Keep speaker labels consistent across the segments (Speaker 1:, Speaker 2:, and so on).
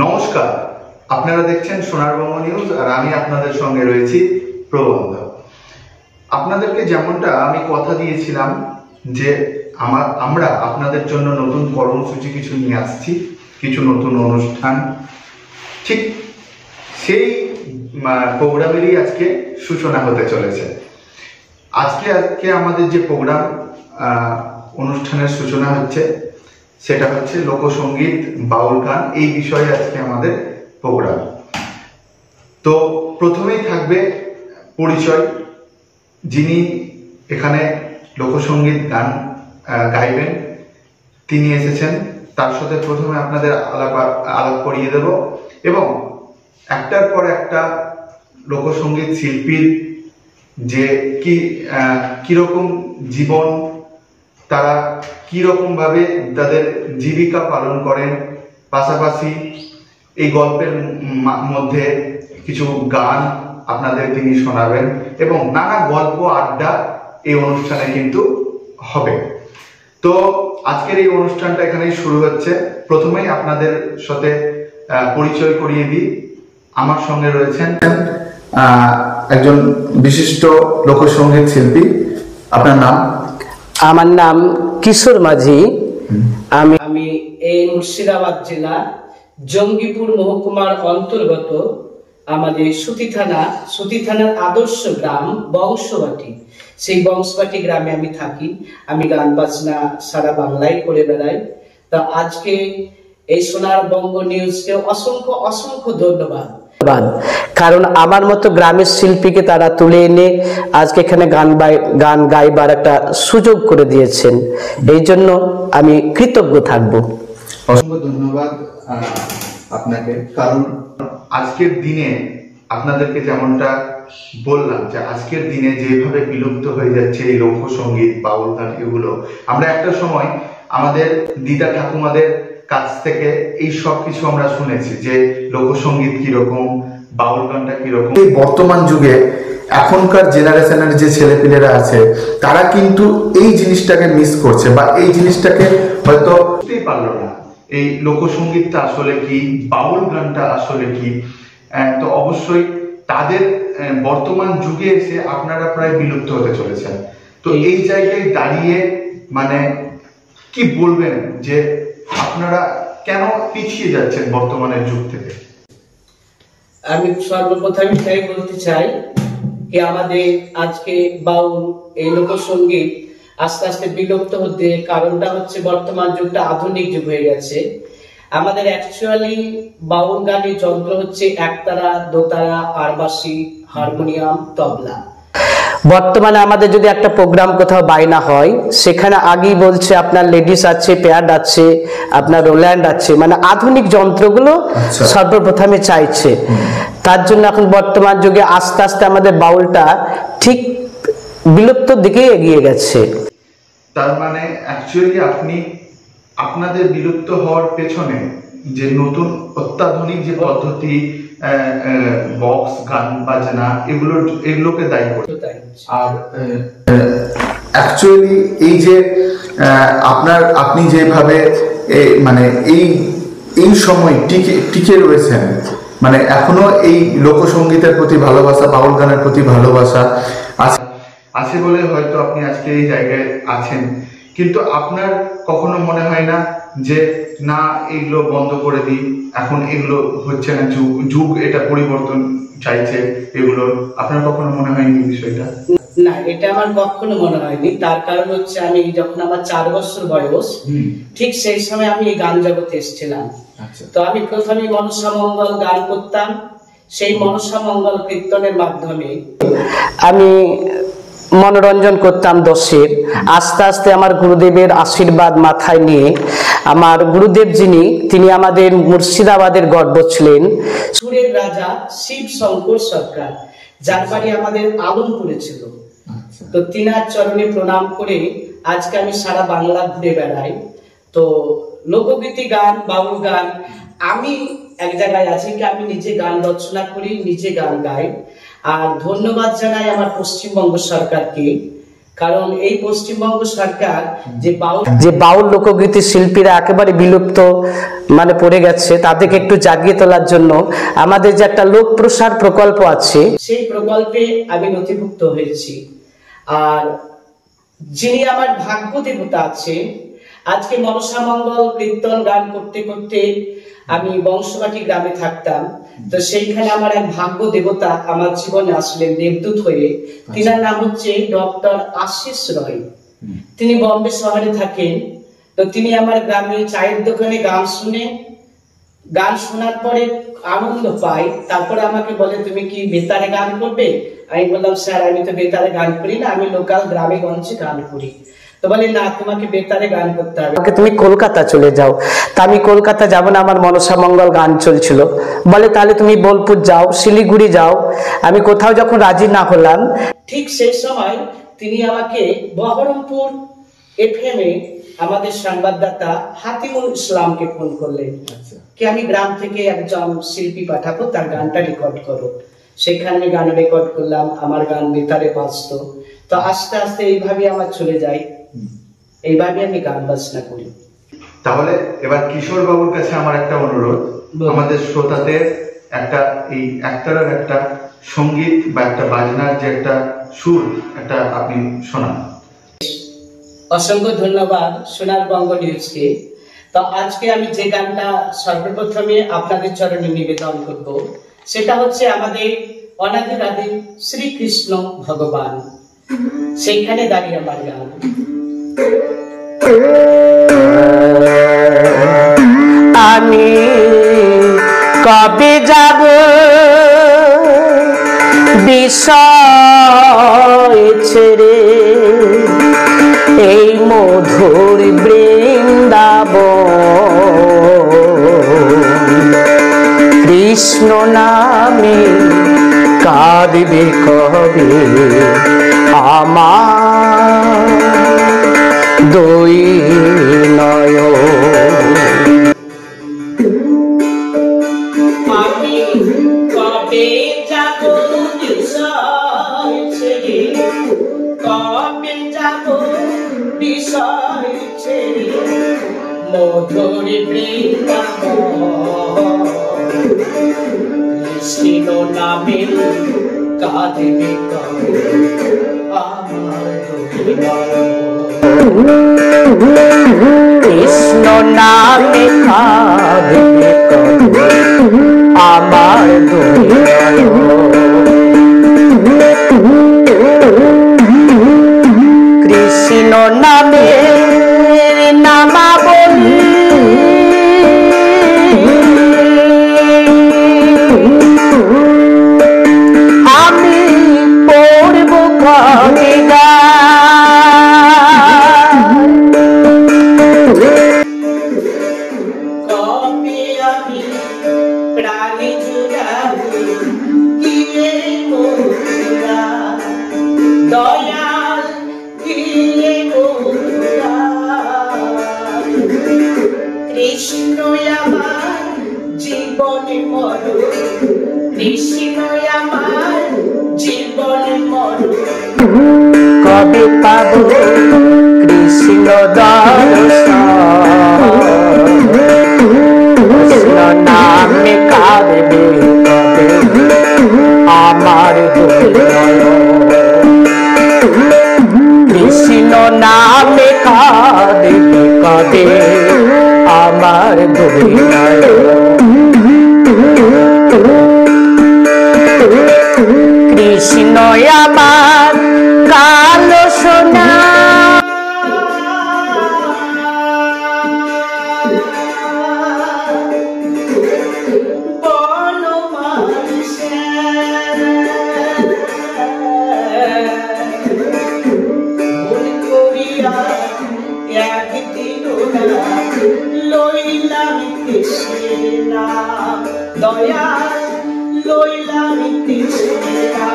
Speaker 1: নমস্কার, আপনারা দেখছেন সোনারবঙ্গ নিউজ আর আমি আপনাদের সঙ্গে রয়েছি প্রবন্ধ। আপনাদেরকে যেমনটা আমি কথা দিয়েছিলাম যে আমরা আপনাদের জন্য নতুন কর্মসূচি কিছু নিয়ে আসছি, কিছু নতুন অনুষ্ঠান, ঠিক সেই প্রোগ্রামেরই আজকে সূচনা হতে চলেছে। আজকে আমাদের যে প্রোগ্রাম অনুষ্ঠানের সূচনা হচ্ছে সেটা হচ্ছে লোকসঙ্গীত, বাউল গান, এই বিষয়ে আজকে আমাদের প্রোগ্রাম। তো প্রথমেই থাকবে পরিচয়। যিনি এখানে লোকসঙ্গীত গান গাইবেন তিনি এসেছেন, তার সাথে প্রথমে আপনাদের আলাপ করিয়ে দেব এবং একটার পর একটা লোকসঙ্গীত শিল্পীর যে কিরকম জীবন, তারা কিরকম ভাবে তাদের জীবিকা পালন করেন, পাশাপাশি এই গল্পের মধ্যে কিছু গান আপনাদের তিনি শোনাবেন এবং নানা গল্প আড্ডা এই অনুষ্ঠানে কিন্তু হবে। তো আজকের এই অনুষ্ঠানটা এখানেই শুরু হচ্ছে। প্রথমেই আপনাদের সাথে পরিচয় করিয়ে দিই। আমার সঙ্গে রয়েছেন একজন বিশিষ্ট লোকসঙ্গীত শিল্পী। আপনার নাম?
Speaker 2: আমার নাম কিশোর মাঝি। আমি এই মুর্শিদাবাদ জেলা জঙ্গিপুর মহকুমার অন্তর্গত আমাদের সুতি থানার আদর্শ গ্রাম বংশবাটি, সেই বংশবাটি গ্রামে আমি থাকি। আমি গান বাজনা সারা বাংলায় করে বেড়াই। তা আজকে এই সোনারবঙ্গ নিউজকে অসংখ্য অসংখ্য ধন্যবাদ, কারণ আমার মতো গ্রামের শিল্পীকে তারা তুলে এনে আজকে এখানে গান গাইবার একটা সুযোগ করে দিয়েছেন। এই জন্য আমি কৃতজ্ঞ থাকবো।
Speaker 1: অসংখ্য ধন্যবাদ আপনাকে। কারণ আজকের দিনে আপনাদেরকে যেমনটা বললাম যে আজকের দিনে যেভাবে বিলুপ্ত হয়ে যাচ্ছে এই লোকসঙ্গীত, বাউল গান, এগুলো আমরা একটা সময় আমাদের দিদা ঠাকুমাদের কাছ থেকে এই সব কিছু আমরা শুনেছি যে লোকসঙ্গীত কিরকম, বাউল গানটা কিরকম। এই বর্তমান যুগে এখনকার জেনারেশনের যে ছেলেপিলেরা আছে তারা কিন্তু এই জিনিসটাকে মিস করছে বা এই জিনিসটাকে হয়তো বুঝতেই পারলো না এই লোকসঙ্গীতটা আসলে কি, বাউল গানটা আসলে কি। তো অবশ্যই তাদের বর্তমান যুগে এসে আপনারা প্রায় বিলুপ্ত হতে চলেছেন। তো এই জায়গায় দাঁড়িয়ে মানে কি বলবেন যে আপনারা কেন পিছিয়ে যাচ্ছেন বর্তমানের যুগ থেকে?
Speaker 2: আমি সর্বপ্রথমে তাই বলতে চাই যে আমাদের আজকে বাউল এই লোকসঙ্গীত আস্তে আস্তে বিলুপ্ত হতে কারণটা হচ্ছে বর্তমান যুগটা আধুনিক যুগ হয়ে গেছে। আমাদের অ্যাকচুয়ালি বাউল গানের যন্ত্র হচ্ছে একতারা, দোতারা, আরবাসি, হারমোনিয়াম, তবলা। বর্তমানে আমাদের যদি একটা প্রোগ্রাম কোথাও বাইনা হয় সেখানে আগেই বলছে আপনার লেডিস আছে, প্যাড আছে, আপনার রোল্যান্ড আছে, মানে আধুনিক যন্ত্রগুলো সর্বপ্রথমে চাইছে। তার জন্য এখন বর্তমান যুগে আস্তে আস্তে আমাদের বাউলটা ঠিক বিলুপ্তর দিকে এগিয়ে গেছে।
Speaker 1: তার মানে অ্যাকচুয়ালি আপনাদের বিলুপ্ত হওয়ার পেছনে যে নতুন অত্যাধুনিক যে পদ্ধতি, বক্স, গান বাজনা, এগুলোকে দায়ী করতে। আর অ্যাকচুয়ালি এই যে আপনি যেভাবে মানে এই সময় টিকে রয়েছেন, মানে এখনো এই লোকসঙ্গীতের প্রতি ভালোবাসা, বাউল গানের প্রতি ভালোবাসা আছে বলে হয়তো আপনি আজকে এই জায়গায় আছেন। কিন্তু আপনার কখনো মনে হয় না যে না এগুলো বন্ধ করে দিই, এখন এগুলো হচ্ছে না, যুগ এটা পরিবর্তন চাইছে, এগুলো আপনার কখনো মনে হয়নি বিষয়টা?
Speaker 2: না, এটা আমার কখনো মনে হয়নি। তার কারণ হচ্ছে আমি যখন আমার 4 বছর বয়স, ঠিক সেই সময় আমি এই গান জগতে এসেছিলাম। তো আমি প্রথমে মনসা মঙ্গল গান করতাম। সেই মনসা মঙ্গল কীর্তনের মাধ্যমে আমি মনোরঞ্জন করতাম দশের। আস্তে আস্তে আমার গুরুদেবের আশীর্বাদ মাথায় নিয়ে আমার গুরুদেব তিনি আমাদের মুর্শিদাবাদের গর্ব ছিলেন, সুরের রাজা শিব শঙ্কর সরকার, যার বাড়ি আমাদের আলমপুরে ছিল। তো তিনার চরণে প্রণাম করে আজকে আমি সারা বাংলা ঘুরে বেড়াই। তো লোকগীতি গান, বাউল গান, আমি এক জায়গায় আছি কি আমি নিজে গান রচনা করি, নিজে গান গাই। আর ধন্যবাদ জানাই আমার পশ্চিমবঙ্গ সরকারকে, কারণ এই পশ্চিমবঙ্গ সরকার যে বাউল লোকগীতি শিল্পীরা একেবারে বিলুপ্ত মানে পড়ে গেছে, তাদেরকে একটু জাগিয়ে তোলার জন্য আমাদের যে একটা লোক প্রসার প্রকল্প আছে, সেই প্রকল্পে আমি নথিভুক্ত হয়েছি। আর যিনি আমার ভাগ্য দেবতা আছে, আজকে মনসা মঙ্গল কীর্তন গান করতে করতে আমি বংশবাটি গ্রামে থাকতাম, তো সেইখানে আমার এক ভাগ্য দেবতা আমার জীবনে আসলেন দেবদূত হয়ে। তিনার নাম হচ্ছে ডক্টর আশিস রয়। তিনি বম্বে শহরে থাকেন। তো তিনি আমার গ্রামে চায়ের দোকানে গান শোনার পরে আনন্দ পাই। তারপরে আমাকে বলে, তুমি কি বেতারে গান করবে? আমি বললাম, স্যার আমি তো বেতারে গান করি না, আমি লোকাল গ্রামে গঞ্জে গান করি। তো বলে, না, তোমাকে বেতারে গান করতে হবে, তুমি কলকাতা চলে যাও। তা আমি কলকাতা যাব না, আমার মনসা মঙ্গল গান চলছিল। বলে, তাহলে তুমি বোলপুর যাও, শিলিগুড়ি যাও। আমি কোথাও যখন রাজি না হলাম, ঠিক সেই সময় তিনি আমাকে বহরমপুর FM এ আমাদের সংবাদদাতা হাতিমুল ইসলামকে ফোন করলেন কি আমি গ্রাম থেকে একজন শিল্পী পাঠাবো, তার গানটা রেকর্ড করো। সেখানে গান রেকর্ড করলাম, আমার গান বেতারে বাজতো। তো আস্তে আস্তে এইভাবে আমার চলে যায়, এইভাবে আমি গান বাজনা করি।
Speaker 1: তাহলে এবার কিশোর বাবুর কাছে আমার একটা অনুরোধ, আমাদের শ্রোতাদের একটা এই একটার একটা সঙ্গীত বা একটা বাজনার যে একটা সুর একটা আপনি শোনান।
Speaker 2: অসংখ্য ধন্যবাদ সোনার বঙ্গ নিউজকে। তো আজকে আমি যে গানটা সর্বপ্রথমে আপনাদের চরণে নিবেদন করব, সেটা হচ্ছে আমাদের অনাদি আদি শ্রীকৃষ্ণ ভগবান। সেইখানে দাঁড়িয়ে আমার গান। আমি কবে যাব বিষয় ছেড়ে এই মধুর বৃন্দাবন, কৃষ্ণ নামে কাঁদবে কবে আমার দুই নয়ন। আমি কবে যাব বিষয় ছেড়ে, কবে যাব বিষয় ছেড়ে মধুর বৃন্দাবন, কৃষ্ণ নামে কাঁদবে কবে আমার দুই নয়ন। কৃষ্ণ নামে কাঁদবে কবে আমার দুই নয়ন। কৃষ্ণ নামে নামাবলী আমি পড়ব কবে কবে আমি প্রাণী জুড়াবো গিয়ে মোরা দয়াল গিয়ে মোরা। কৃষ্ণ আমার জীবন মরণ, কৃষ্ণ আমার জীবন মরণ, কবে পাব কৃষ্ণ দর্শন, কৃষ্ণ নামে কাঁদবে কবে আমার দুই নয়ন। কৃষ্ণ নামে কাঁদবে কবে আমার দুই নয়ন। কৃষ্ণ আমার কালো সোনা, লইলাম কৃষ্ণা দয়া লইলাম কৃষ্ণা।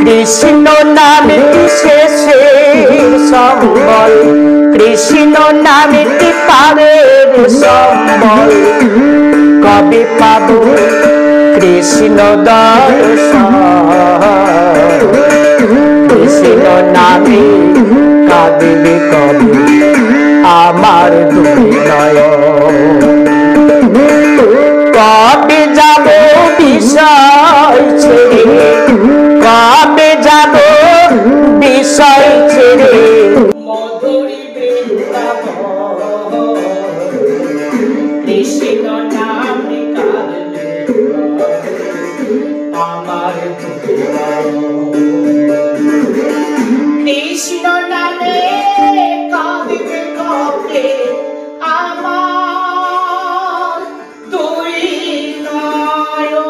Speaker 2: কৃষ্ণ নামে শেষে সম্বল, কৃষ্ণ নামে পারের সম্বল, কবে পাব কৃষ্ণ দর্শন। কৃষ্ণ নামে কাঁদিবে কবে আমার দুই নয়ন। কবে যাব বিষয় ছেড়ে, কবে যাব বিষয় ছেড়ে মধুরী বৃন্দাবন, কৃষ্ণ নামে কাঁদিবে আমার দুই নয়ন। কৃষ্ণ নামে কাঁদিবে কবে আমার দুই নয়ন।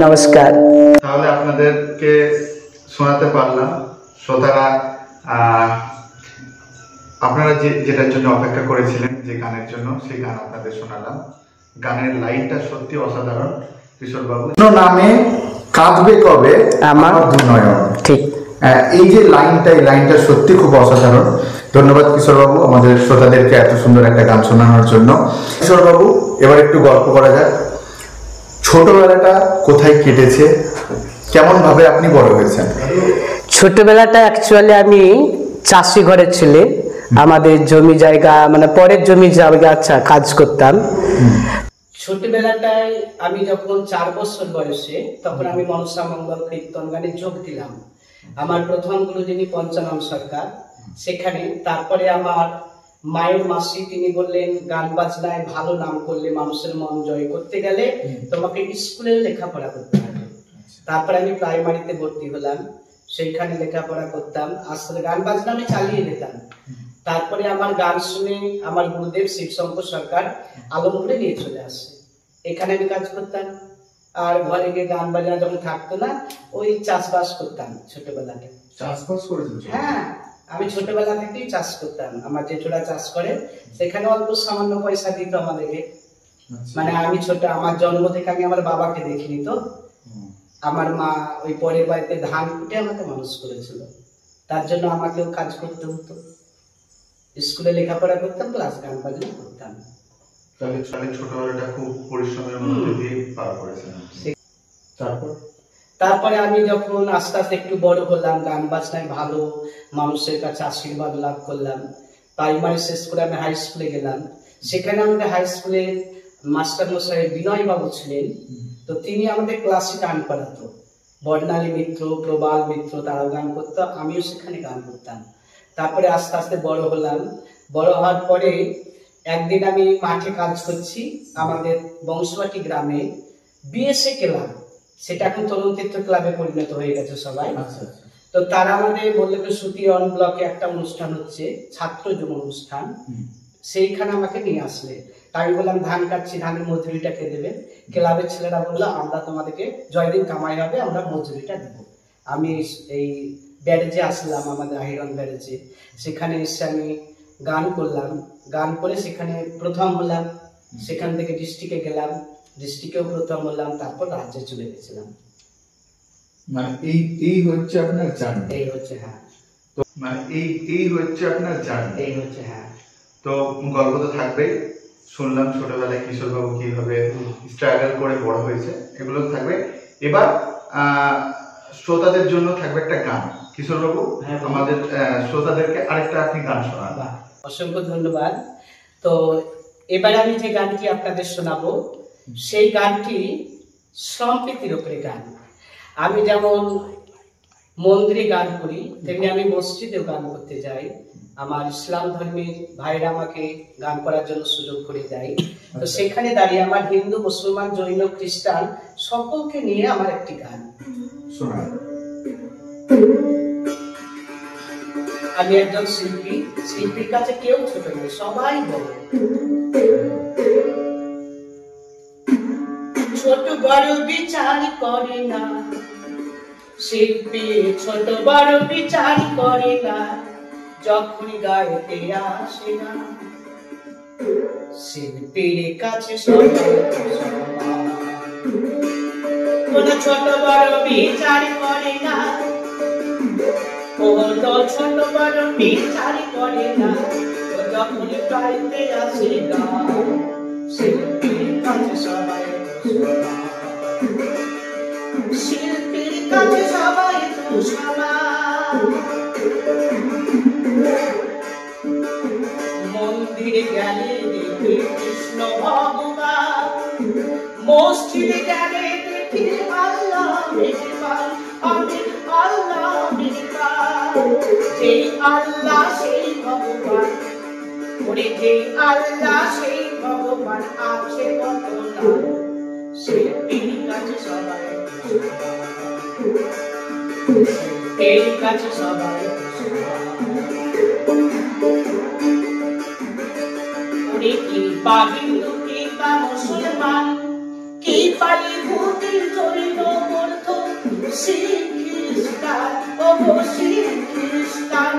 Speaker 2: নমস্কার।
Speaker 1: তাহলে আপনাদেরকে শোনাতে পারলাম। শ্রোতারা আপনারা যেটার জন্য অপেক্ষা করেছিলেন, যে গানের জন্য, সেই গান আপনাদের শোনালাম। গানের লাইনটা সত্যি অসাধারণ। কিশোর বাবু, নামে কাঁদবে কবে আমার দু নয়ন,
Speaker 2: ঠিক
Speaker 1: এই যে লাইনটা, এই লাইনটা সত্যি খুব অসাধারণ। ধন্যবাদ কিশোর বাবু আমাদের শ্রোতাদেরকে এত সুন্দর একটা গান শোনানোর জন্য। কিশোর বাবু, এবার একটু গল্প করা যাক। ছোটবেলাটা কোথায় কেটেছে, কেমন ভাবে আপনি বড় হয়েছেন?
Speaker 2: ছোটবেলাটা অ্যাকচুয়ালি আমি চাষি ঘরের ছেলে। আমাদের জমি জায়গা মানে পরের জমি জায়গা কাজ করতাম। ছোটবেলাটায় আমি যখন 4 বছর বয়সে, তখন আমি মনসা মঙ্গল কীর্তন গানে যোগ দিলাম। আমার প্রথম গুরু যিনি পঞ্চানন সরকার, সেখানে। তারপরে আমার মায়ের মাসি তিনি বললেন, গান বাজনায় ভালো নাম করলে, মানুষের মন জয় করতে গেলে তোমাকে স্কুলে লেখাপড়া করতে হবে। তারপরে আমি প্রাইমারিতে ভর্তি হলাম, সেইখানে লেখাপড়া করতাম, আসলে গান বাজনা আমি চালিয়ে যেতাম। তারপরে আমার গান শুনে আমার গুরুদেব শিবশঙ্কর সরকার আলমপুরে নিয়ে চলে আসে। এখানে আমি কাজ করতাম, আর ঘরে গিয়ে গান বাজনা যখন থাকতো না, ওই চাষবাস করতাম ছোটবেলাতে।
Speaker 1: চাষবাস করেছেন?
Speaker 2: হ্যাঁ, আমি ছোটবেলা থেকেই চাষ করতাম। আমার জেঠুরা চাষ করে, সেখানে অল্প সামান্য পয়সা দিত আমাদেরকে। মানে আমি আমার জন্ম থেকে আমি আমার বাবাকে দেখিনি, তো আমার মা ওই পরের বাড়িতে ধান কুটে আমাকে মানুষ করেছিল। তার জন্য আমাকেও কাজ করতে হতো। স্কুলে লেখাপড়া করতাম, প্লাস গান বাজনা করতাম।
Speaker 1: তাহলে ছোটবেলাটা খুব পরিশ্রমের মধ্যে দিয়ে পার করেছেন।
Speaker 2: তারপরে আমি যখন আস্তে আস্তে একটু বড় হলাম, গান বাজনায় ভালো মানুষের কাছে আশীর্বাদ লাভ করলাম। প্রাইমারি শেষ করে আমি হাই স্কুলে গেলাম। সেখানে আমাদের হাই স্কুলে মাস্টার মশাই বিনয় বাবু ছিলেন, তো তিনি আমাদের ক্লাসে গান করাতো। বর্ণালী মিত্র, প্রবাল মিত্র তারাও গান করতো, আমিও সেখানে গান করতাম। তারপরে আস্তে আস্তে বড় হলাম। বড় হওয়ার পরে একদিন আমি মাঠে কাজ করছি, আমাদের বংশবাটি গ্রামে বিএসএ ক্লাব, সেটা এখন তরুণ তীর্থ ক্লাবে পরিণত হয়ে গেছে সবাই। তো তারা আমাদের বললো যে সুতি অন ব্লকে একটা অনুষ্ঠান হচ্ছে, ছাত্র যুব অনুষ্ঠান, সেইখানে আমাকে নিয়ে আসলে। তাই বললাম ধান কাটছি, ধানের মজুরিটা কে দেবে? ক্লাবের ছেলেরা বললো আমরা তোমাদেরকে জয়দিন কামাই হবে, আমরা মজুরিটা দেবো। আমি এই ব্যারেজে আসলাম, আমাদের আহিরন ব্যারেজে। সেখানে এসে আমি গান করলাম, গান করে সেখানে প্রথম হলাম। সেখান থেকে ডিস্ট্রিক্টে গেলাম, ডিস্ট্রিক্টেও প্রথম হলাম, তারপর রাজ্যে চলে গেছিলাম।
Speaker 1: মানে এই হচ্ছে আপনার জার্নি?
Speaker 2: এই হচ্ছে, হ্যাঁ।
Speaker 1: তো মানে এই হচ্ছে আপনার জার্নি?
Speaker 2: এই হচ্ছে, হ্যাঁ।
Speaker 1: তো গল্প তো থাকবেই, শুনলাম ছোটবেলায় কিশোর বাবু কিভাবে স্ট্রাগল করে বড় হয়েছে, এগুলো থাকবে। এবার শ্রোতাদের জন্য থাকবে একটা গান। কিশোর বাবু, আমাদের শ্রোতাদেরকে আরেকটা আপনি গান শোনান।
Speaker 2: অসংখ্য ধন্যবাদ। তো এবারে আমি যে গানটি আপনাদের শোনাবো, সেই গানটি সম্প্রীতির উপরে গান। আমি যেমন মন্দিরে গান করি, তেমনি আমি মসজিদেও গান করতে যাই। আমার ইসলাম ধর্মের ভাইরা আমাকে গান করার জন্য সুযোগ করে দেয়। তো সেখানে দাঁড়িয়ে আমার হিন্দু, মুসলমান, জৈন, খ্রিস্টান সকলকে নিয়ে আমার একটি গান
Speaker 1: শোনান।
Speaker 2: আমি একজন শিল্পী, শিল্পীর কাছে কেউ ছোট নয়, সবাই বড়। ছোট বড় বিচার করে না শিল্পী, ছোট বড় বিচার করে না, যখন গাইতে আসে না শিল্পীর কাছে সবাই সমান। কোন ছোট বড় বিচার করে না, ছোট বড় বিচার করে না, যখন গাইতে আসে গান শিল্পীর কাছে সবাই সমান। কাছে সবাই তো সমান। মন্দিরে গেলে দেখি কৃষ্ণ ভগবান, মসজিদে গেলে দেখি আল্লাহ মেহেরবান, আমি আল্লাহ মেহেরবান। যেই আল্লাহ সেই ভগবান, ওরে যেই আল্লাহ সেই ভগবান, আছে কত নাম, শিল্পীর কাছে সবাই শিল্পীর কাছে সবাই। ওরে কি বা হিন্দু কি বা মুসলমান, কি পালি ভূতি জৈন বৌদ্ধ শিখ খ্রিস্টান, ও শিখ খ্রিস্টান,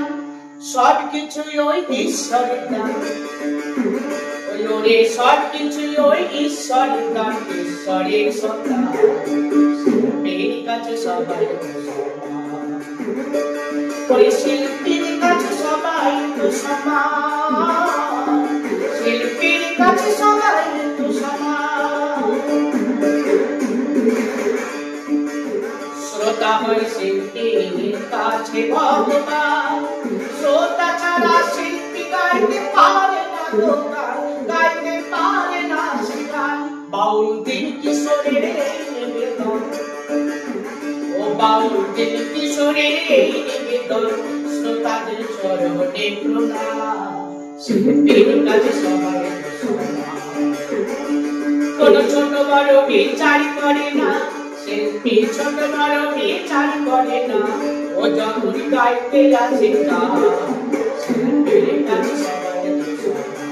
Speaker 2: সব কিছুই ওই ঈশ্বরের দান। ওরে সব কিছুই ওই ঈশ্বরের দান, ঈশ্বরের সন্তান, শিল্পীর কাছে সবাই সমান। ওই শিল্পীর কাছে সবাই তো সমান, শিল্পীর কাছে সবাই তো সমান। শ্রোতা হয় শিল্পীর কাছে ভগবান, শ্রোতা ছাড়া শিল্পী গাইতে পারে না তো গান, গাইতে পারে না সে গান। বাউল দিন কিশোরের এই নিবেদন, ও বাউল দিন কিশোরের এই নিবেদন, শ্রোতাদের চরণে প্রণাম, শিল্পীর কাছে সবাই সমান। কোন ছোট বড় বিচার করে না, শিল্পী ছোট বড় বিচার করে না, ও যখন গাইতে আসে গান, শিল্পীর কাছে সবাই সমান,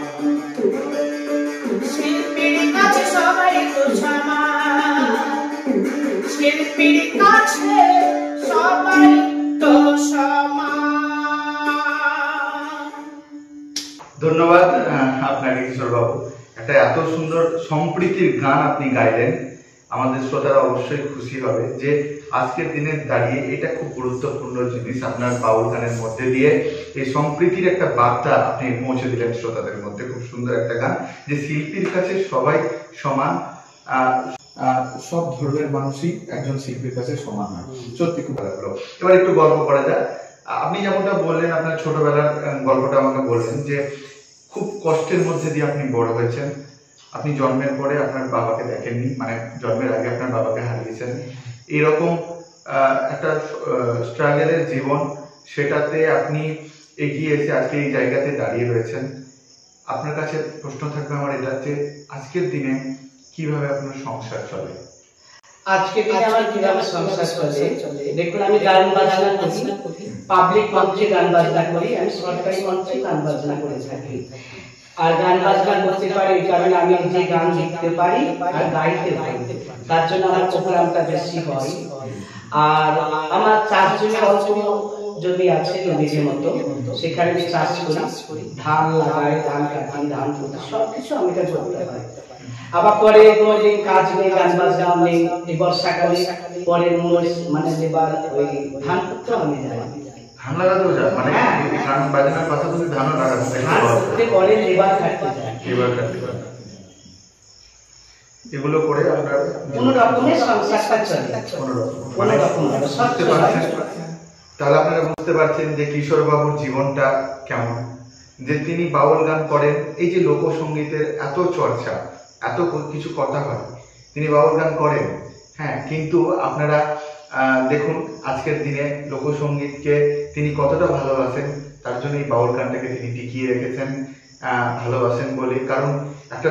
Speaker 2: শিল্পীর কাছে সবাই সমান, শিল্পীর কাছে সবাই তো সমান।
Speaker 1: ধন্যবাদ আপনাকে কিশোর বাবু, একটা এত সুন্দর সম্প্রীতির গান আপনি গাইলেন। আমাদের শ্রোতারা অবশ্যই খুশি হবে যে আজকের দিনে দাঁড়িয়ে এটা খুব গুরুত্বপূর্ণ জিনিস, আপনার বাউল গানের মধ্যে দিয়ে এই সম্প্রীতির একটা বার্তা আপনি পৌঁছে দিলেন শ্রোতাদের মধ্যে। খুব সুন্দর একটা গান যে শিল্পীর কাছে সবাই সমান, সব ধর্মের মানুষই একজন শিল্পীর কাছে সমান হয়। সত্যি খুব ভালো লাগলো। এবার একটু গল্প করা যাক। আপনি যেমনটা বললেন, আপনার ছোটবেলার গল্পটা আমাকে বললেন যে খুব কষ্টের মধ্যে দিয়ে আপনি বড় হয়েছেন। আপনি জন্মের পরে আপনার বাবাকে দেখেননি, মানে জন্মের আগে আপনার বাবাকে হারিয়েছেন। এরকম একটা স্ট্রাগলের জীবন, সেটাতে আপনি এগিয়ে এসে আজকে এই জায়গাতে দাঁড়িয়ে রয়েছেন। আপনার কাছে প্রশ্ন থাকবে আমার এটা যে আজকের দিনে কিভাবে আপনার সংসার চলে?
Speaker 2: আজকে দিনে আমার কিভাবে সংসার চলে? দেখুন, আমি গান বাজনা করি, পাবলিক মঞ্চে গান বাজনা করি, আমি সরকারি মঞ্চে গান বাজনা করে থাকি। আর গান বাজনা করতে পারি এই কারণে আমি নিজে গান লিখতে পারি আর গাইতে পারি, তার জন্য আমার প্রোগ্রামটা বেশি হয়। আর আমার চাষ জমি অল্প জমি আছে নিজের মতো, সেখানে আমি চাষ করি, ধান লাগাই, ধান কাটি, ধান পুঁতি, সবকিছু আমি কাজ করতে পারি। আবার পরে কোনোদিন কাজ নেই, গান বাজনা নেই, এই বর্ষাকালে পরে মানে এবার ওই ধান করতে আমি যাই।
Speaker 1: ধান লাগাতেও যান? মানে গান বাজনার পাশাপাশি ধানও লাগানো?
Speaker 2: ধান করতে পরে লেবার কাটতে যায়।
Speaker 1: লেবার কাটতে যায়। এগুলো করে আপনার
Speaker 2: কোন রকমের সংসারটা চলে,
Speaker 1: কোন রকম
Speaker 2: কোন রকম
Speaker 1: বুঝতে পারছেন? তাহলে আপনারা বুঝতে পারছেন যে কিশোর বাবুর জীবনটা কেমন, যে তিনি বাউল গান করেন। এই যে লোকসঙ্গীতের এত চর্চা, এত কিছু কথা হয়, তিনি বাউল গান করেন, হ্যাঁ, কিন্তু আপনারা দেখুন আজকের দিনে লোকসঙ্গীতকে তিনি কতটা ভালোবাসেন। তার জন্য এই বাউল গানটাকে তিনি টিকিয়ে রেখেছেন, ভালোবাসেন বলে। কারণ একটা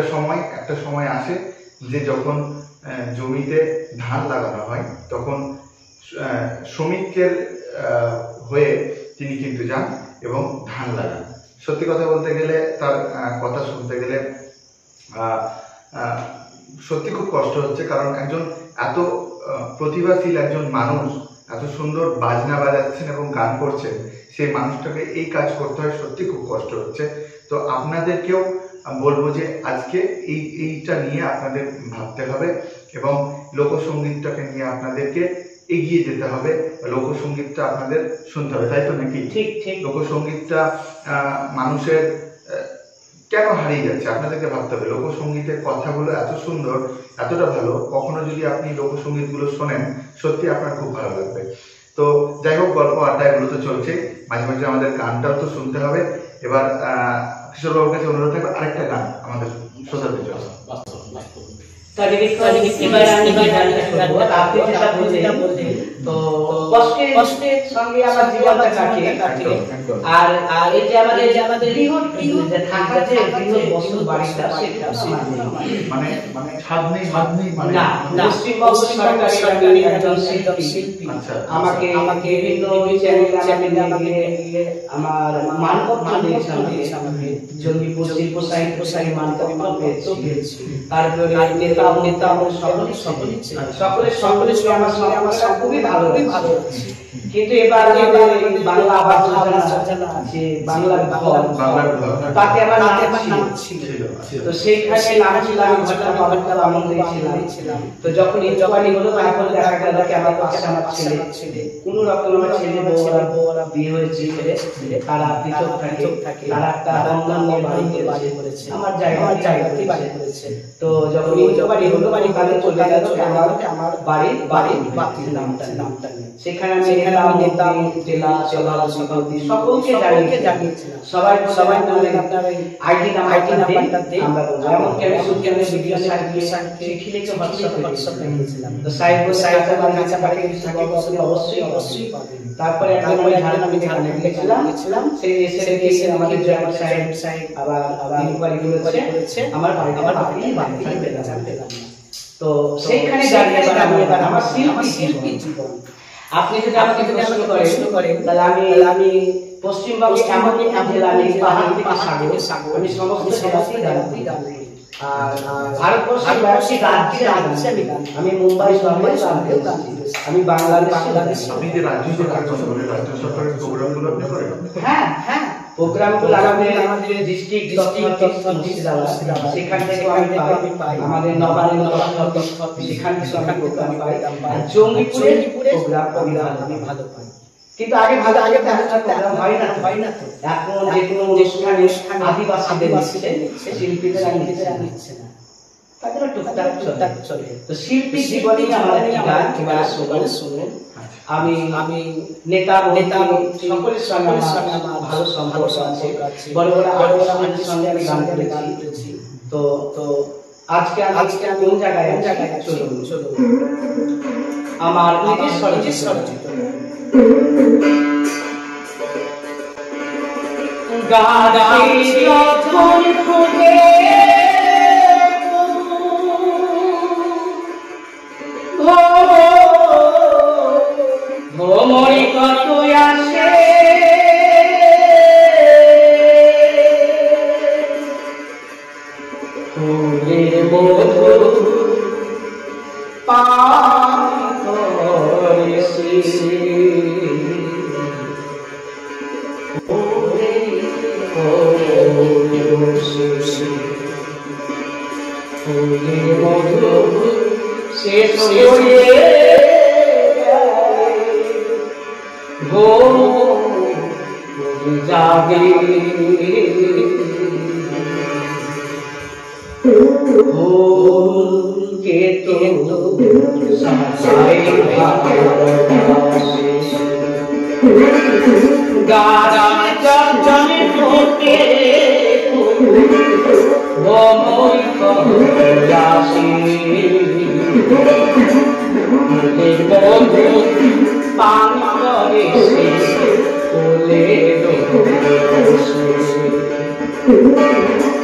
Speaker 1: সময় আসে যে যখন জমিতে ধান লাগানো হয়, তখন শ্রমিকের হয়ে তিনি কিন্তু যান এবং ধান লাগান। সত্যি কথা বলতে গেলে, তার কথা শুনতে গেলে সত্যি খুব কষ্ট হচ্ছে। কারণ একজন এত প্রতিভাশীল একজন মানুষ, এত সুন্দর বাজনা বাজাচ্ছেন এবং গান করছেন, সেই মানুষটাকে এই কাজ করতে হয়, সত্যি খুব কষ্ট হচ্ছে। তো আপনাদেরকেও বলবো যে আজকে এইটা নিয়ে আপনাদের ভাবতে হবে এবং লোকসঙ্গীতটাকে নিয়ে আপনাদেরকে এগিয়ে যেতে হবে। লোকসঙ্গীতটা আপনাদের শুনতে হবে, তাই তো নাকি?
Speaker 2: ঠিক ঠিক।
Speaker 1: লোকসঙ্গীতটা মানুষের কেন হারিয়ে যাচ্ছে আপনাদেরকে ভাবতে হবে। লোকসঙ্গীতের কথাগুলো এত সুন্দর, এতটা ভালো, কখনো যদি আপনি লোকসঙ্গীত গুলো শোনেন সত্যি আপনার খুব ভালো লাগবে। তো যাই হোক, গল্প আড্ডা এগুলো তো চলছে, মাঝে মাঝে আমাদের গানটাও তো শুনতে হবে। এবার কিশোর বাবুর কাছে অনুরোধ থাকবে আরেকটা গান আমাদের শোনাতে চলো।
Speaker 2: এবার আমি গানটা করব। আপনি যেটা বললেন তো কষ্টের সঙ্গে আমার জীবনটা কাটে। আর এই যে আমাদের বৃহৎ যে থাকা যে বৃহৎ বসত বাড়িটা সেটা
Speaker 1: মানে ছাদ নেই মানে
Speaker 2: না, পশ্চিমবঙ্গ সরকারি একজন শিল্পী আমাকে বিভিন্ন চ্যানেলে আমার মানপত্র দিয়েছে, আমাকে জঙ্গি শিল্প সাহিত্য মানপত্র পেয়েছি। তারপরে নেতা সকলের আমার খুবই ভালো লাগছে। কিন্তু এবার বাংলা আবাস যোজনা আছে, বাংলার ঘর, তাতে আমার নাম ছিল। তো সেইখানে নাম ছিল, আমি ঘরটা পাওয়ার আনন্দ ছিলাম। তো যখন জবানি হলো তখন দেখা গেল কি আমার পাশে আমার ছেলে কোন রকম আমার ছেলে বউরা বিয়ে হয়েছে, তারা পৃথক থাকে, তারা একটা বন্ধন নিয়ে বাড়ি করেছে, আমার জায়গাতেই বাড়ি করেছে। তো যখন জবানি হলো তাহলে চলে গেল আমার বাড়ির বাতির নামটা সেখানে আমি নেতা জেলা সভাপতি সকলকে জানিয়েছিলাম। সবাই আপনার আইডি নাম্বারটা দিন, আমরা এমনকি আমি সুলতানের ভিডিও চিঠি লিখে হোয়াটসঅ্যাপে দিয়েছিলাম। তো সাহেব আমার কাছে থাকে অবশ্যই পাবেন। তারপরে আমি ঝাড়খণ্ডে গেছিলাম, সেই এসে আমাদের জয়েন্ট সাহেব আবার ইনকোয়ারি করেছে আমার বাড়ি জানতে পারলাম। তো সেইখানে দাঁড়িয়ে আমার শিল্পী জীবন। আপনি যদি আমাকে প্রশ্ন করেন তাহলে আমি পশ্চিমবঙ্গে এমন জেলা নেই পাহাড় থেকে সাগর, আমি সমস্ত জায়গাতেই গান করি। আর ভারতবর্ষের রাজ্যে আমি মুম্বাই শহরে গান করি। আমি বাংলাদেশ।
Speaker 1: আপনি যে রাজ্য সরকারের কথা বলেন, রাজ্য সরকারের প্রোগ্রামগুলো আপনি করেন?
Speaker 2: হ্যাঁ, প্রোগ্রামগুলো আমাদের ডিস্ট্রিক্ট সেখান থেকে আমি পাই, আমাদের নবান্ন সেখান থেকে আমি প্রোগ্রাম পাই, আর জঙ্গিপুরে প্রোগ্রাম আমি ভালো পাই। কিন্তু আগে প্রোগ্রাম হয় না তো। এখন যে কোনো অনুষ্ঠানে আদিবাসীদের শিল্পীদের নিচ্ছে না, তাদের টুকটাক চলে। তো শিল্পী জীবনে আমার গান কিভাবে শুনুন। আমি নেতা সকলের সঙ্গে আমার ভালো সম্পর্ক আছে, বড় আর্টিস্টদের সঙ্গে আমি গান করেছি। তো আজকে আমি কোন জায়গায় চলুন আমার স্বরচিত গাছে যখন ফুটে ভ্রমরে কত আসে ফুলের মধু পান করেছি, ফুলের মধু শেষ হয়ে যাবে কে তো সবাই গাড়া চঞ্চলে ফোটে ভ্রমই করাসি ফুলের মধু পান করেছে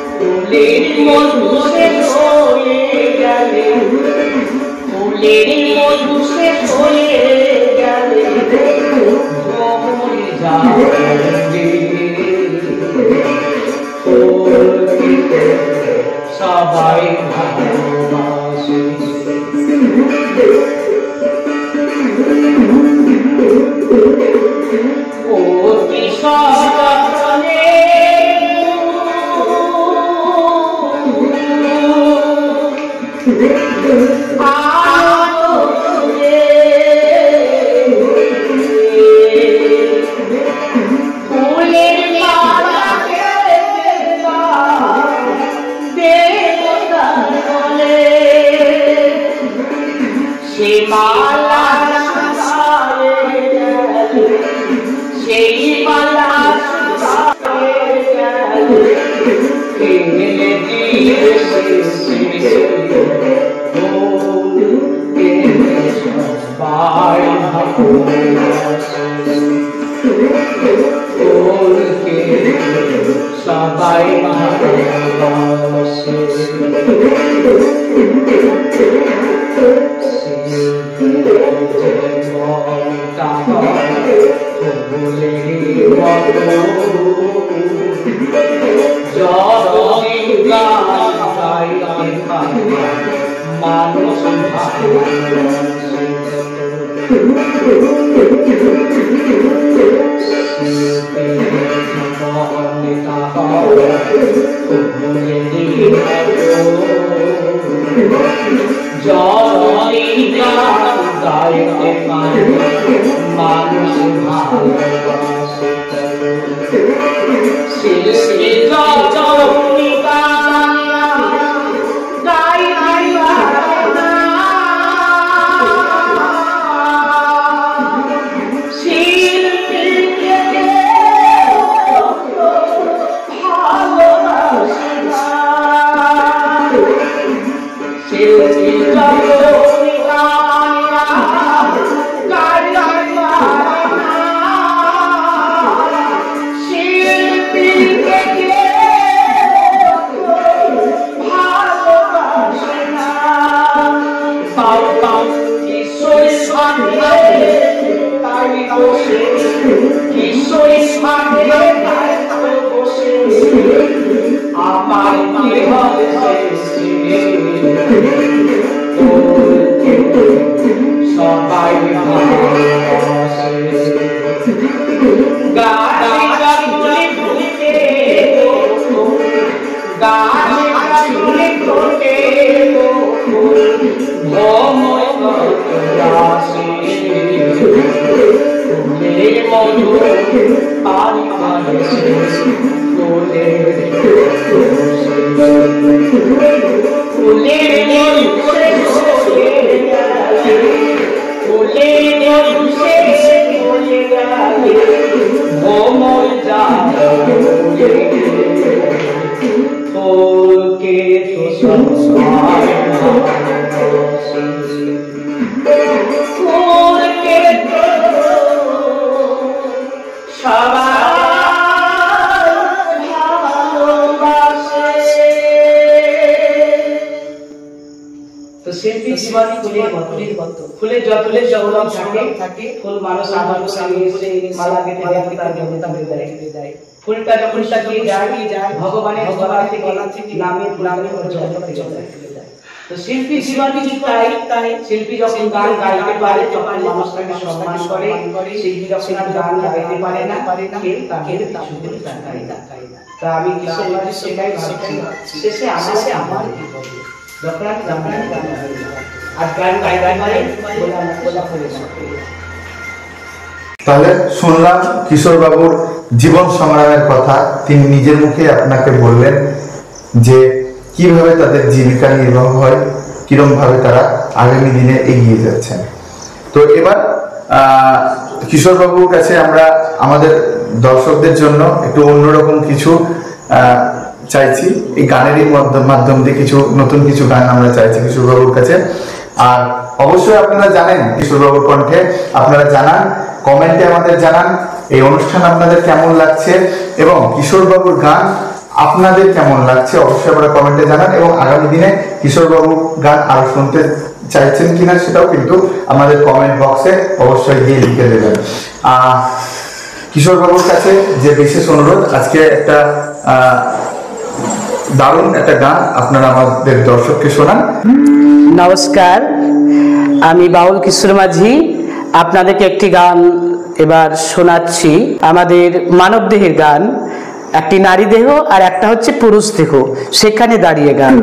Speaker 2: ফুলের মধু শেষ হয়ে গেলে, ফুলের মধু শেষ হয়ে গেলে ভ্রমরে যাবে সবাই ভালোবাসে। ও কিশোর ফুলের শিল্পী জীবনে শিল্পী যখন গান গাইতে পারে তখন মানুষ তাকে সম্মান করে, শিল্পী যখন গান গাইতে পারে না কেউ তাকে তা আমি কিশোরবাবু সেটাই ভাবছি শেষে আমার কি হবে যখন আমি গান আর গান গাইতে পারে বলা করে
Speaker 1: তাহলে শুনলাম কিশোরবাবুর জীবন সংগ্রামের কথা। তিনি নিজের মুখে আপনাকে বললেন যে কিভাবে তাদের জীবিকা নির্বাহ হয়, কিরকম ভাবে তারা আগামী দিনে এগিয়ে যাচ্ছেন। তো এবার কিশোরবাবুর কাছে আমরা আমাদের দর্শকদের জন্য একটু অন্যরকম কিছু চাইছি। এই গানেরই মাধ্যম দিয়ে কিছু নতুন কিছু গান আমরা চাইছি কিশোরবাবুর কাছে। আর অবশ্যই আপনারা জানেন কিশোরবাবুর কণ্ঠে, আপনারা জানান, কমেন্টে আমাদের জানান এই অনুষ্ঠান আপনাদের কেমন লাগছে এবং কিশোরবাবুর গান আপনাদের কেমন লাগছে অবশ্যই আপনারা কমেন্টে জানান। এবং আগামী দিনে কিশোরবাবুর গান আরো শুনতে চাইছেন কিনা সেটাও কিন্তু আমাদের কমেন্ট বক্সে অবশ্যই গিয়ে লিখে দেবেন। কিশোরবাবুর কাছে যে বিশেষ অনুরোধ, আজকে একটা দারুণ একটা গান আপনারা আমাদের দর্শককে শোনান।
Speaker 2: নমস্কার, আমি বাউল কিশোর মাঝি আপনাদেরকে একটি গান এবার শোনাচ্ছি। আমাদের মানব দেহের গান, একটি নারী দেহ আর একটা হচ্ছে পুরুষ দেহ, সেখানে দাঁড়িয়ে গান।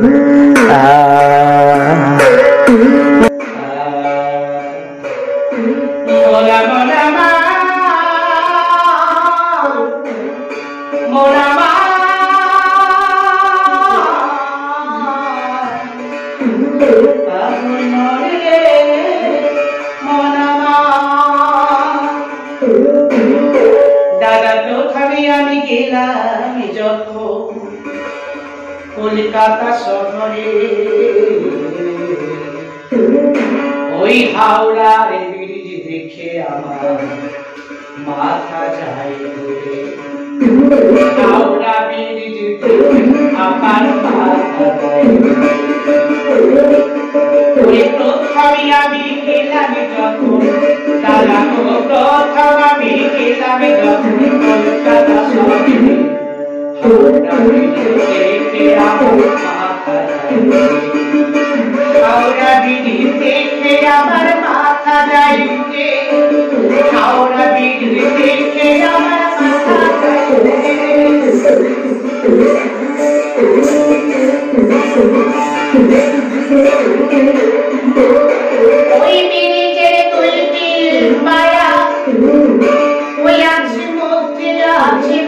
Speaker 2: দাদা প্রথমে আমি গেলাম আমি যখন কলকাতা শহরে ওই হাওড়ার ব্রিজ দেখে আমার মাথা যায় ঘুরে, হাওড়া ব্রিজ দেখে আমার মাথা যায় ওই প্রথমে আমি গেলাম যখন, তারা প্রথম আমি গেলাম যখন কলকাতা শহরে, হাওড়া ব্রিজ দেখে আমার মাথা যায়, হাওড়া ব্রিজ দেখে আমার মাথা যায় ঘুরে, হাওড়া ব্রিজ দেখে আমার মাথা যায় ঘুরে। ওই ব্রিজের তৈরি মায়া, ওই আছে মধ্যে আছে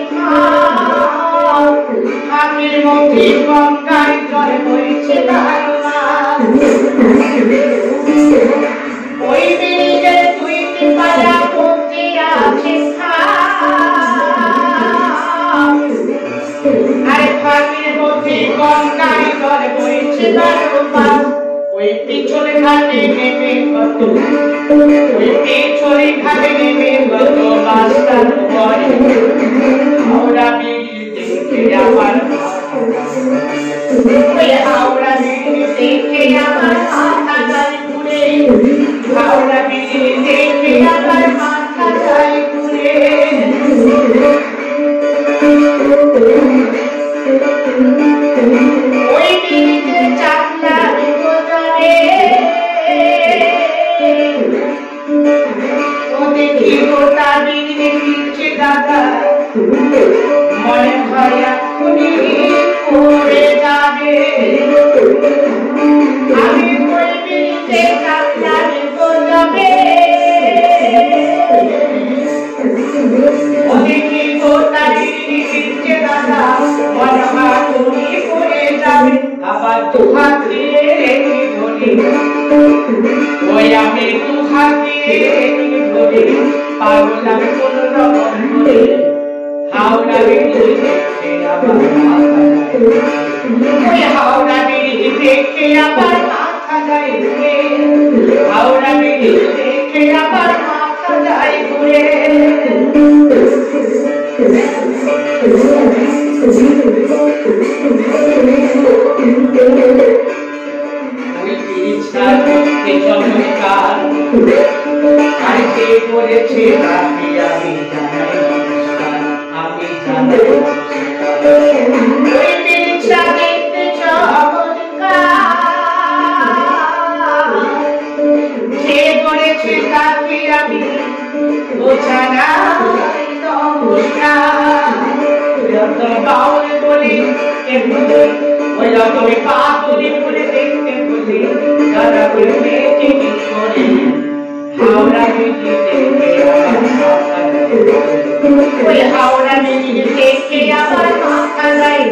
Speaker 2: ফাঁকের মধ্যে গঙ্গার জল বইছে বারবার, ওই ব্রিজের তৈরি মায়া মধ্যে আছে আরে ফাঁকের মধ্যে গঙ্গার জল বইছে বারবার, ওই পিছনে ঘাটে নেমে কত, ওই পিছনে ঘাটে নেমে কত রাস্তার উপরে, হাওড়া ব্রিজ দেখে আমার ওই হাওড়া ব্রিজ দেখে আমার মাথা যায় ঘুরে, হাওড়া ব্রিজ দেখে আমার মাথা যায় ঘুরে। ওই ব্রিজে চাপলা মনে হয় এখনই পড়ে যাবে, আমি ওই ব্রিজে চাপলার গোলাবে, দেখি গোটা ব্রিজে দাদা মনে হয় এখনই পড়ে যাবে, আবার দুহাত দিয়ে ধরি, ওই আমি দুহাত দিয়ে ধরি, পাগল আমি কোন রকম করে, হাওড়া ব্রিজ দেখে আবার মাথা যায়, ওই হাওড়া ব্রিজ দেখে আবার মাথা যায় ঘুরে, হাওড়া ব্রিজ দেখে আবার মাথা যায় ঘুরে। ওই ব্রিজটা দেখতে চমৎকার, আর কে করেছে আমি জানাই নমস্কার, আমি জানাই নমস্কার। ওই ব্রিজটা দেখতে চমৎকার, কে করেছে তাকে আমি জানাই নমস্কার। যত বাউল বলি ওই রকম পাগলি বলে দেখতে বলি, দাদা বলে দেখে কি করে, হাওড়া ব্রিজ দেখে আমার মাথা যায়, ওই হাওড়া ব্রিজ দেখে আমার মাথা যায়,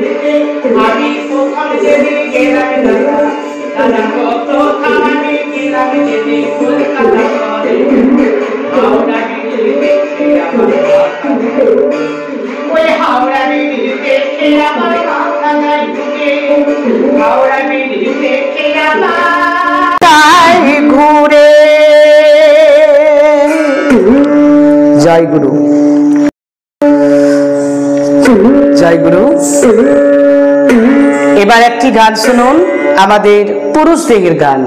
Speaker 2: আমি প্রথম যেদিন গেলাম দাদা, দাদা প্রথম আমি গেলাম যেদিন কলকাতা শহরে, হাওড়া ব্রিজ দেখে আমার মাথা যায়, ওই হাওড়া ব্রিজ দেখে আমার মাথা যায় ঘুরে, হাওড়া ব্রিজ দেখে আমার যায় ঘুরে।
Speaker 3: জয় গুরু, জয় গুরু। এবার একটি গান শুনুন, আমাদের পুরুষ দেহের গান।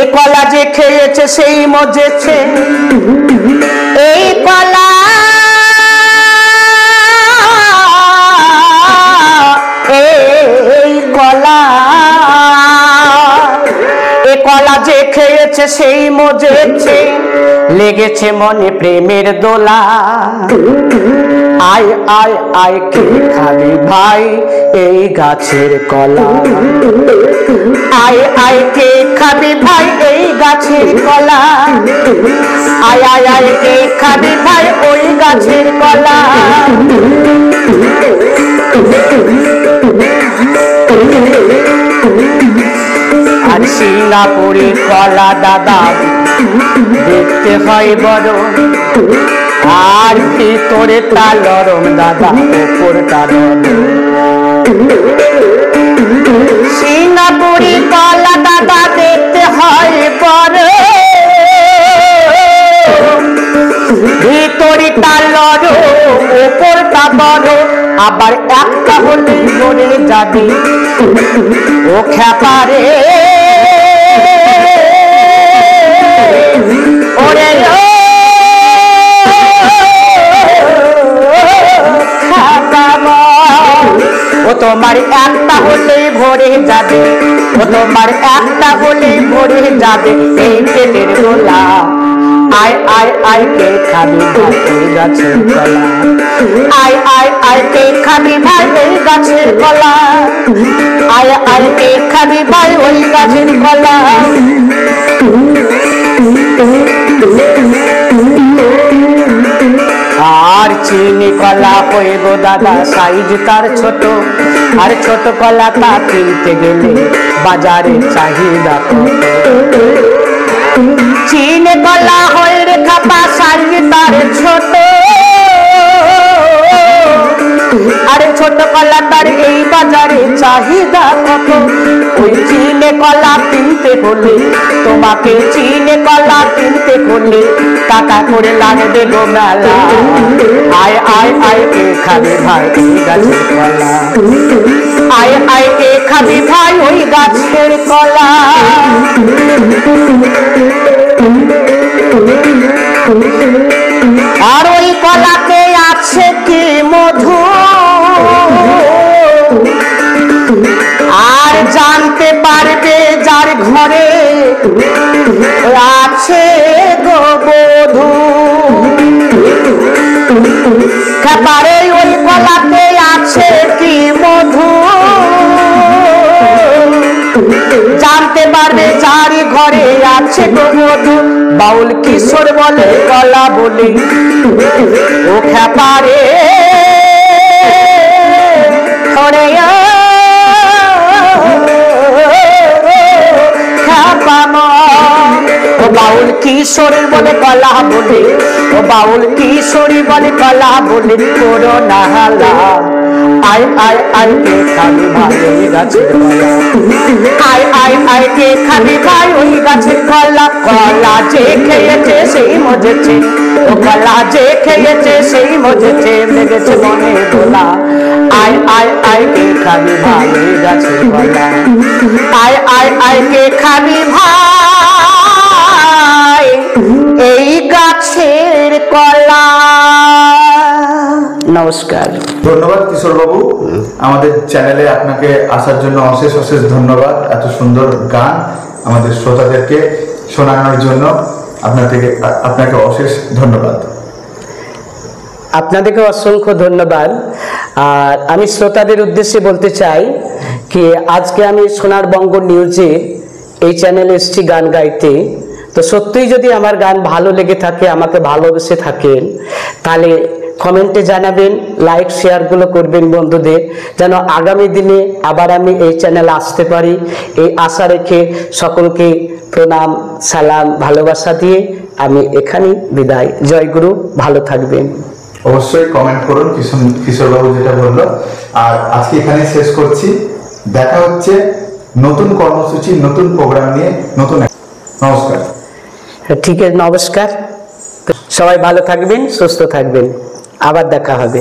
Speaker 3: এ কলা যে খেয়েছে সেই মজেছে, এই কলা এই কলা, এ কলা যে খেয়েছে সেই মজেছে, লেগেছে মনে প্রেমের দোলা, আয় আয় আয় কে খাবি ভাই এই গাছের কলা, আয় আয় কে খাবি ভাই এই গাছের কলা, আয় আয় আয় কে খাবি ভাই ওই গাছের কলা। আর সিঙ্গাপুরি কলা দাদা দেখতে হয় বড়, আর ভিতরেটা নরম দাদা, উপরটা নরম। সিঙ্গাপুরি কলা দাদা দেখতে হয় বড়, ভিতরটা নরম উপরটা বড়। আবার একটা হলে মরে যাবে ও খেপারে, ওরে ও তোমার একটা হলেই ভরে যাবে, ও তোমার একটা হলেই ভরে যাবে এই পেটের গোলা। আয় আয় আয় কে খাবি ভাই ওই গাছের কলা, আয় আয় আয় কে খাবি ভাই ওই গাছের কলা, আয় আয় কে খাবি ভাই ওই গাছের কলা। আর চিনি কলা হইব দাদা সাইজ তার ছোট, আর ছোট কলা তা কিনতে গেলে বাজারে চাহিদা কত। চিনি কলা হয় রে খাপা সাইজ তার ছোট, আরে ছোট কলা তার এই বাজারে চাহিদা কত। ওই চিনে কলা কিনতে হলে তোমাকে, চিনে কলা কিনতে হলে টাকা করে লাগবে গো মেলা। আয় আয় আয় কে খাবে ভাই ওই গাছের কলা, আয় আয় কে খাবি ভাই ওই গাছের কলা। আর ওই কলাতে আছে কি মধু, আর জানতে পারবে যার ঘরে আছে গো বধূ। খাবারে ওই কলাতে আছে কি মধু, জানতে পারবে যার ঘরে আছে গো বধূ। বাউল কিশোর বলে কলা বলে ও খাবারে, ওরে ও বাউল কিশোরী বলে কলা বলে, ও বাউল কিশোরী বলে কলা বলে করো না হালা। আয় আয় আয় কে খাবি ভাই ওই গাছের কলা, আয় আয় আয় কে খাবি ভাই ওই গাছের কলা। কলা যে খেয়েছে সেই মজেছে, ও কলা যে খেয়েছে সেই মজেছে, লেগেছে মনে দোলা। আয় আয় আয় কে খাবি ভাই ওই গাছের কলা, আয় আয় আয় কে খাবি ভাই এই গাছের কলা। নমস্কার।
Speaker 1: ধন্যবাদ কিশোর বাবু, আমাদের চ্যানেলে আপনাকে আসার জন্য অশেষ অশেষ ধন্যবাদ। এত সুন্দর গান আমাদের শ্রোতাদেরকে শোনানোর জন্য আপনাকে অশেষ ধন্যবাদ।
Speaker 3: আপনাদেরকে অসংখ্য ধন্যবাদ। আর আমি শ্রোতাদের উদ্দেশ্যে বলতে চাই কি আজকে আমি সোনার বঙ্গ নিউজে এই চ্যানেলে এসেছি গান গাইতে। তো সত্যিই যদি আমার গান ভালো লেগে থাকে, আমাকে ভালোবেসে থাকেন, তাহলে কমেন্টে জানাবেন, লাইক শেয়ারগুলো করবেন বন্ধুদের, যেন আগামী দিনে আবার আমি এই চ্যানেলে আসতে পারি। এই আশা রেখে সকলকে প্রণাম, সালাম, ভালোবাসা দিয়ে আমি এখানেই বিদায়। জয় গুরু, ভালো থাকবেন।
Speaker 1: অবশ্যই কমেন্ট করুন কিশোর বাবু যেটা বললো। আর আজকে এখানে শেষ করছি, দেখা হচ্ছে নতুন কর্মসূচি, নতুন প্রোগ্রাম নিয়ে, নতুন। নমস্কার।
Speaker 3: ঠিক আছে, নমস্কার। সবাই ভালো থাকবেন, সুস্থ থাকবেন, আবার দেখা হবে।